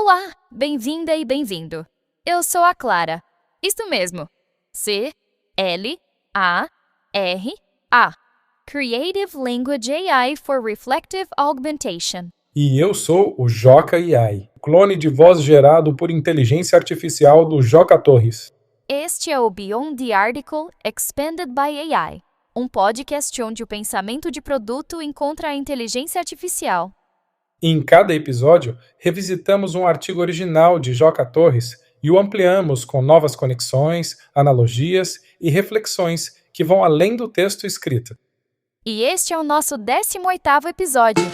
Olá, bem-vinda e bem-vindo. Eu sou a Clara. Isto mesmo. C-L-A-R-A. Creative Language AI for Reflective Augmentation. E eu sou o Joca AI, clone de voz gerado por inteligência artificial do Joca Torres. Este é o Beyond the Article Expanded by AI, um podcast onde o pensamento de produto encontra a inteligência artificial. Em cada episódio, revisitamos um artigo original de Joca Torres e o ampliamos com novas conexões, analogias e reflexões que vão além do texto escrito. E este é o nosso 18º episódio.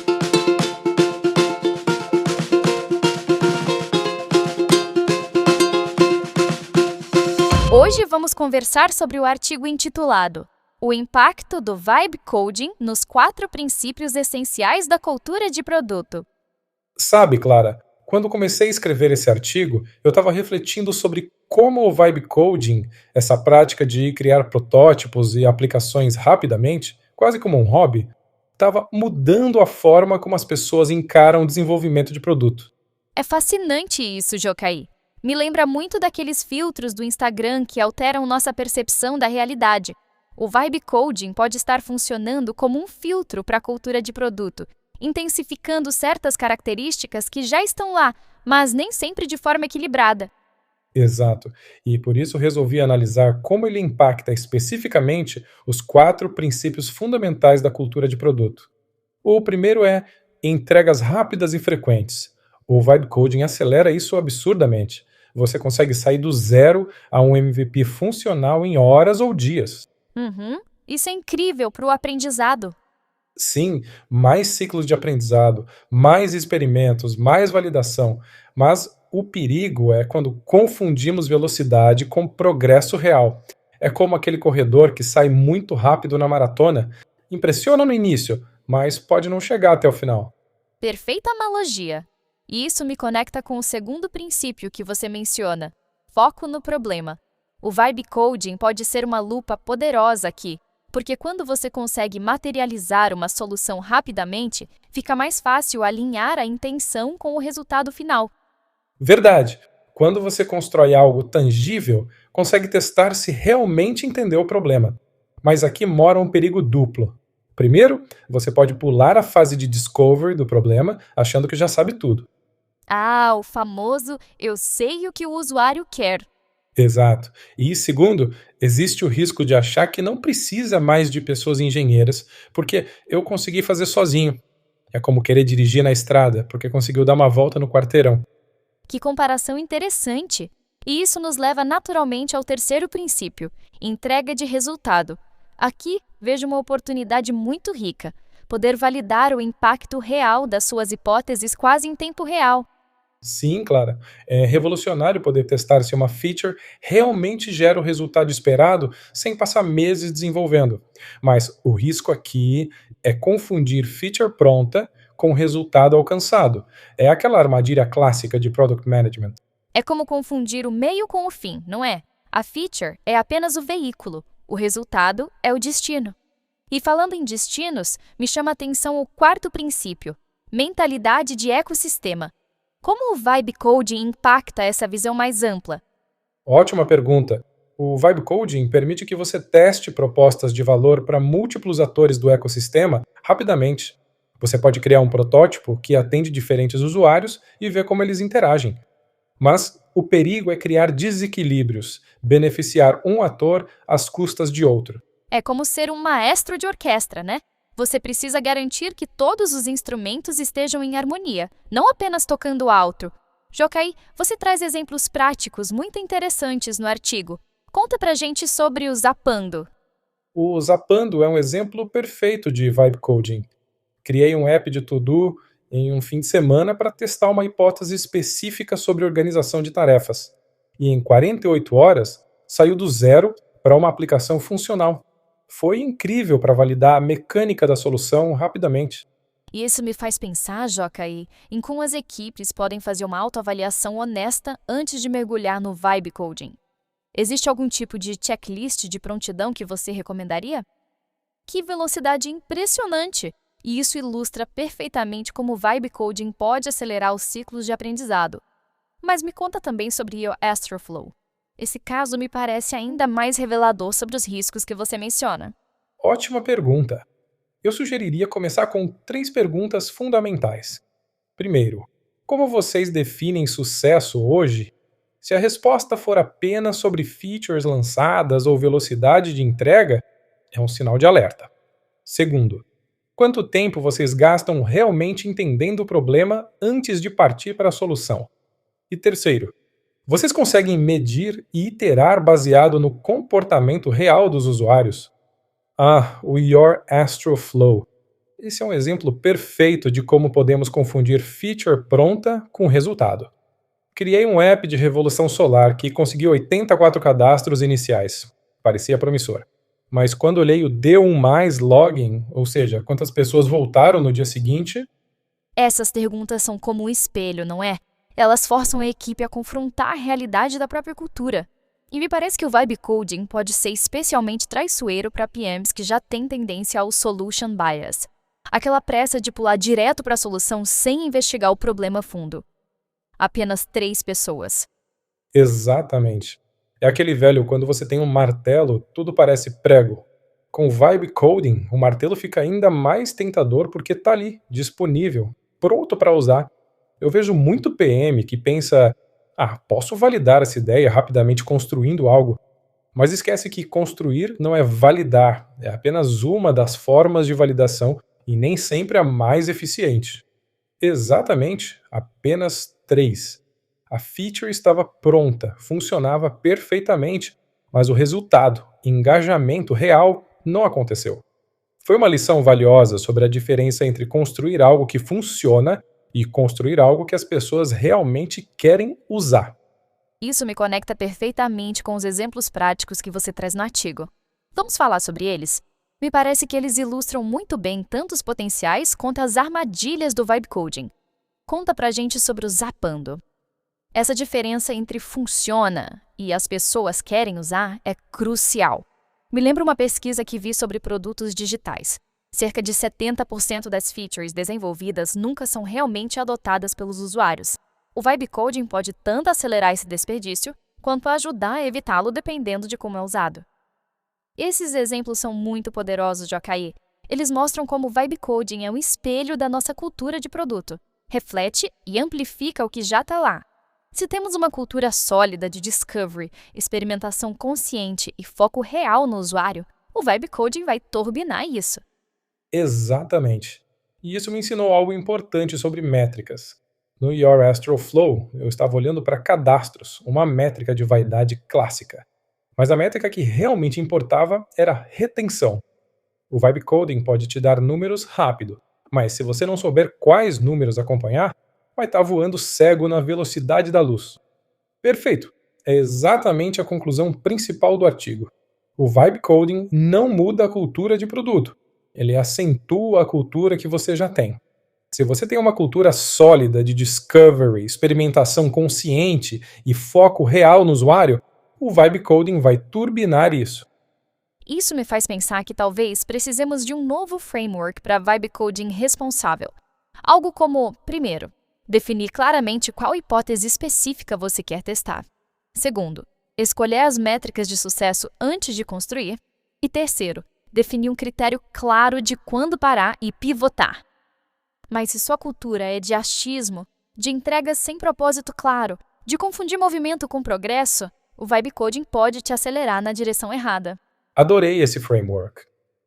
Hoje vamos conversar sobre o artigo intitulado O impacto do Vibe Coding nos 4 princípios essenciais da cultura de produto. Sabe, Clara, quando comecei a escrever esse artigo, eu estava refletindo sobre como o Vibe Coding, essa prática de criar protótipos e aplicações rapidamente, quase como um hobby, estava mudando a forma como as pessoas encaram o desenvolvimento de produto. É fascinante isso, Jocaí. Me lembra muito daqueles filtros do Instagram que alteram nossa percepção da realidade. O Vibe Coding pode estar funcionando como um filtro para a cultura de produto, intensificando certas características que já estão lá, mas nem sempre de forma equilibrada. Exato. E por isso resolvi analisar como ele impacta especificamente os 4 princípios fundamentais da cultura de produto. O primeiro é entregas rápidas e frequentes. O Vibe Coding acelera isso absurdamente. Você consegue sair do zero a um MVP funcional em horas ou dias. Isso é incrível para o aprendizado. Sim, mais ciclos de aprendizado, mais experimentos, mais validação. Mas o perigo é quando confundimos velocidade com progresso real. É como aquele corredor que sai muito rápido na maratona. Impressiona no início, mas pode não chegar até o final. Perfeita analogia. E isso me conecta com o segundo princípio que você menciona: foco no problema. O Vibe Coding pode ser uma lupa poderosa aqui, porque quando você consegue materializar uma solução rapidamente, fica mais fácil alinhar a intenção com o resultado final. Verdade. Quando você constrói algo tangível, consegue testar se realmente entendeu o problema. Mas aqui mora um perigo duplo. Primeiro, você pode pular a fase de discovery do problema, achando que já sabe tudo. Ah, o famoso eu sei o que o usuário quer. Exato. E segundo, existe o risco de achar que não precisa mais de pessoas engenheiras, porque eu consegui fazer sozinho. É como querer dirigir na estrada, porque conseguiu dar uma volta no quarteirão. Que comparação interessante! E isso nos leva naturalmente ao terceiro princípio, entrega de resultado. Aqui vejo uma oportunidade muito rica, poder validar o impacto real das suas hipóteses quase em tempo real. Sim, Clara. É revolucionário poder testar se uma feature realmente gera o resultado esperado sem passar meses desenvolvendo. Mas o risco aqui é confundir feature pronta com resultado alcançado. É aquela armadilha clássica de product management. É como confundir o meio com o fim, não é? A feature é apenas o veículo, o resultado é o destino. E falando em destinos, me chama a atenção o quarto princípio, mentalidade de ecossistema. Como o Vibe Coding impacta essa visão mais ampla? Ótima pergunta. O Vibe Coding permite que você teste propostas de valor para múltiplos atores do ecossistema rapidamente. Você pode criar um protótipo que atende diferentes usuários e ver como eles interagem. Mas o perigo é criar desequilíbrios, beneficiar um ator às custas de outro. É como ser um maestro de orquestra, né? Você precisa garantir que todos os instrumentos estejam em harmonia, não apenas tocando alto. Jocaí, você traz exemplos práticos muito interessantes no artigo. Conta pra gente sobre o Zapando. O Zapando é um exemplo perfeito de Vibe Coding. Criei um app de to-do em um fim de semana para testar uma hipótese específica sobre organização de tarefas. E em 48 horas, saiu do zero para uma aplicação funcional. Foi incrível para validar a mecânica da solução rapidamente. E isso me faz pensar, Jocaí, em como as equipes podem fazer uma autoavaliação honesta antes de mergulhar no Vibe Coding. Existe algum tipo de checklist de prontidão que você recomendaria? Que velocidade impressionante! E isso ilustra perfeitamente como o Vibe Coding pode acelerar os ciclos de aprendizado. Mas me conta também sobre o Astroflow. Esse caso me parece ainda mais revelador sobre os riscos que você menciona. Ótima pergunta. Eu sugeriria começar com 3 perguntas fundamentais. Primeiro, como vocês definem sucesso hoje? Se a resposta for apenas sobre features lançadas ou velocidade de entrega, é um sinal de alerta. Segundo, quanto tempo vocês gastam realmente entendendo o problema antes de partir para a solução? E terceiro, vocês conseguem medir e iterar baseado no comportamento real dos usuários? O Your Astro Flow. Esse é um exemplo perfeito de como podemos confundir feature pronta com resultado. Criei um app de revolução solar que conseguiu 84 cadastros iniciais. Parecia promissor. Mas quando olhei o D1+ login, ou seja, quantas pessoas voltaram no dia seguinte... Essas perguntas são como um espelho, não é? Elas forçam a equipe a confrontar a realidade da própria cultura. E me parece que o vibe coding pode ser especialmente traiçoeiro para PMs que já têm tendência ao solution bias. Aquela pressa de pular direto para a solução sem investigar o problema a fundo. Apenas 3 pessoas. Exatamente. É aquele velho, quando você tem um martelo, tudo parece prego. Com o vibe coding, o martelo fica ainda mais tentador porque está ali, disponível, pronto para usar. Eu vejo muito PM que pensa, posso validar essa ideia rapidamente construindo algo, mas esquece que construir não é validar, é apenas uma das formas de validação e nem sempre a mais eficiente. Exatamente, apenas 3. A feature estava pronta, funcionava perfeitamente, mas o resultado, engajamento real, não aconteceu. Foi uma lição valiosa sobre a diferença entre construir algo que funciona e construir algo que as pessoas realmente querem usar. Isso me conecta perfeitamente com os exemplos práticos que você traz no artigo. Vamos falar sobre eles? Me parece que eles ilustram muito bem tanto os potenciais quanto as armadilhas do vibe coding. Conta pra gente sobre o Zapando. Essa diferença entre funciona e as pessoas querem usar é crucial. Me lembra uma pesquisa que vi sobre produtos digitais. Cerca de 70% das features desenvolvidas nunca são realmente adotadas pelos usuários. O vibe coding pode tanto acelerar esse desperdício, quanto ajudar a evitá-lo dependendo de como é usado. Esses exemplos são muito poderosos, Jocaí. Eles mostram como o vibe coding é um espelho da nossa cultura de produto. Reflete e amplifica o que já está lá. Se temos uma cultura sólida de discovery, experimentação consciente e foco real no usuário, o vibe coding vai turbinar isso. Exatamente. E isso me ensinou algo importante sobre métricas. No Your Astro Flow, eu estava olhando para cadastros, uma métrica de vaidade clássica. Mas a métrica que realmente importava era retenção. O vibe coding pode te dar números rápido, mas se você não souber quais números acompanhar, vai estar voando cego na velocidade da luz. Perfeito! É exatamente a conclusão principal do artigo. O vibe coding não muda a cultura de produto. Ele acentua a cultura que você já tem. Se você tem uma cultura sólida de discovery, experimentação consciente e foco real no usuário, o vibe coding vai turbinar isso. Isso me faz pensar que talvez precisemos de um novo framework para vibe coding responsável. Algo como, primeiro, definir claramente qual hipótese específica você quer testar. Segundo, escolher as métricas de sucesso antes de construir. E terceiro, definir um critério claro de quando parar e pivotar. Mas se sua cultura é de achismo, de entregas sem propósito claro, de confundir movimento com progresso, o vibe coding pode te acelerar na direção errada. Adorei esse framework.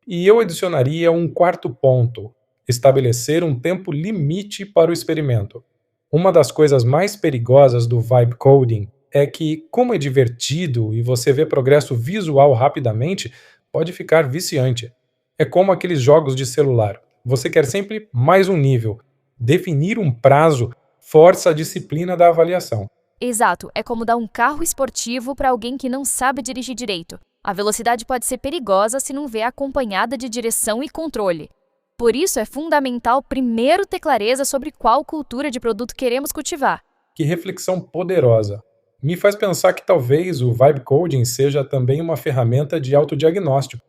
E eu adicionaria um 4º ponto: estabelecer um tempo limite para o experimento. Uma das coisas mais perigosas do vibe coding é que, como é divertido e você vê progresso visual rapidamente, pode ficar viciante. É como aqueles jogos de celular. Você quer sempre mais um nível. Definir um prazo força a disciplina da avaliação. Exato, é como dar um carro esportivo para alguém que não sabe dirigir direito. A velocidade pode ser perigosa se não vier acompanhada de direção e controle. Por isso é fundamental primeiro ter clareza sobre qual cultura de produto queremos cultivar. Que reflexão poderosa. Me faz pensar que talvez o vibe coding seja também uma ferramenta de autodiagnóstico.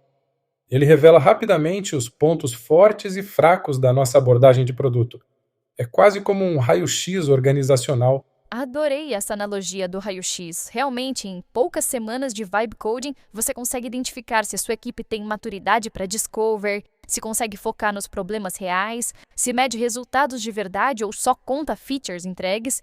Ele revela rapidamente os pontos fortes e fracos da nossa abordagem de produto. É quase como um raio-x organizacional. Adorei essa analogia do raio-x. Realmente, em poucas semanas de vibe coding, você consegue identificar se a sua equipe tem maturidade para discover, se consegue focar nos problemas reais, se mede resultados de verdade ou só conta features entregues.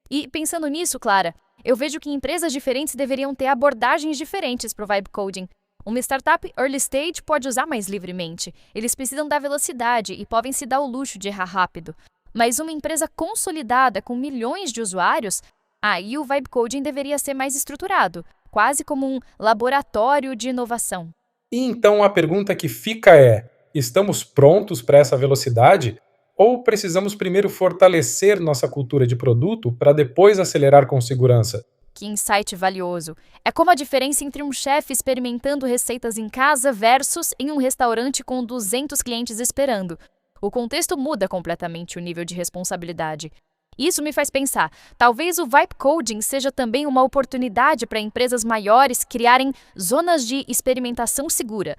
E pensando nisso, Clara, eu vejo que empresas diferentes deveriam ter abordagens diferentes para o vibe coding. Uma startup early stage pode usar mais livremente. Eles precisam da velocidade e podem se dar o luxo de errar rápido. Mas uma empresa consolidada com milhões de usuários, aí o vibe coding deveria ser mais estruturado, quase como um laboratório de inovação. E então a pergunta que fica é: estamos prontos para essa velocidade? Ou precisamos primeiro fortalecer nossa cultura de produto para depois acelerar com segurança? Que insight valioso! É como a diferença entre um chefe experimentando receitas em casa versus em um restaurante com 200 clientes esperando. O contexto muda completamente o nível de responsabilidade. Isso me faz pensar, talvez o vibe coding seja também uma oportunidade para empresas maiores criarem zonas de experimentação segura,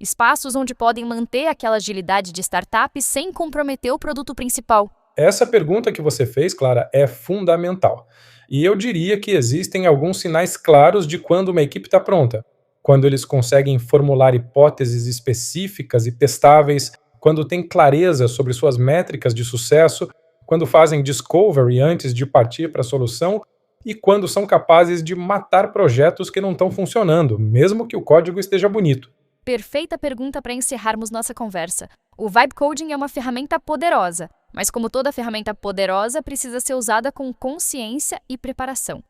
espaços onde podem manter aquela agilidade de startup sem comprometer o produto principal. Essa pergunta que você fez, Clara, é fundamental. E eu diria que existem alguns sinais claros de quando uma equipe está pronta. Quando eles conseguem formular hipóteses específicas e testáveis, quando têm clareza sobre suas métricas de sucesso, quando fazem discovery antes de partir para a solução e quando são capazes de matar projetos que não estão funcionando, mesmo que o código esteja bonito. Perfeita pergunta para encerrarmos nossa conversa. O vibe coding é uma ferramenta poderosa, mas como toda ferramenta poderosa, precisa ser usada com consciência e preparação.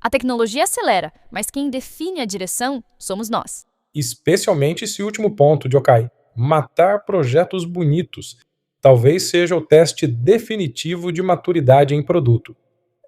A tecnologia acelera, mas quem define a direção somos nós. Especialmente esse último ponto, Yokai. Matar projetos bonitos. Talvez seja o teste definitivo de maturidade em produto.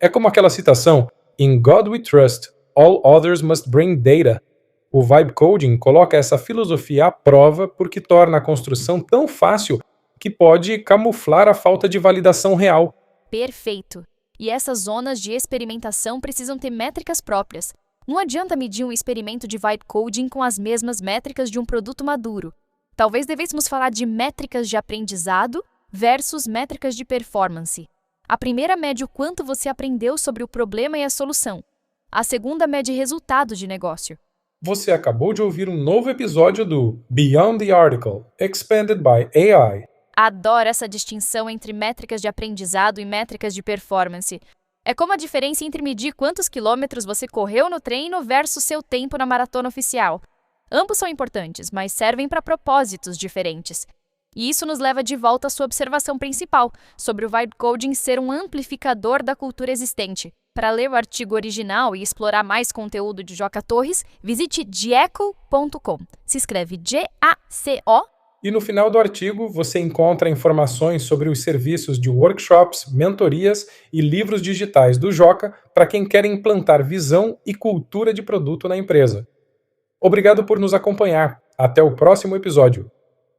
É como aquela citação: In God we trust, all others must bring data. O vibe coding coloca essa filosofia à prova porque torna a construção tão fácil que pode camuflar a falta de validação real. Perfeito! E essas zonas de experimentação precisam ter métricas próprias. Não adianta medir um experimento de vibe coding com as mesmas métricas de um produto maduro. Talvez devêssemos falar de métricas de aprendizado versus métricas de performance. A primeira mede o quanto você aprendeu sobre o problema e a solução. A segunda mede resultados de negócio. Você acabou de ouvir um novo episódio do Beyond the Article, Expanded by AI. Adoro essa distinção entre métricas de aprendizado e métricas de performance. É como a diferença entre medir quantos quilômetros você correu no treino versus seu tempo na maratona oficial. Ambos são importantes, mas servem para propósitos diferentes. E isso nos leva de volta à sua observação principal, sobre o vibe coding ser um amplificador da cultura existente. Para ler o artigo original e explorar mais conteúdo de Joca Torres, visite Jaco.com. Se escreve G-A-C-O. E no final do artigo você encontra informações sobre os serviços de workshops, mentorias e livros digitais do Joca para quem quer implantar visão e cultura de produto na empresa. Obrigado por nos acompanhar. Até o próximo episódio.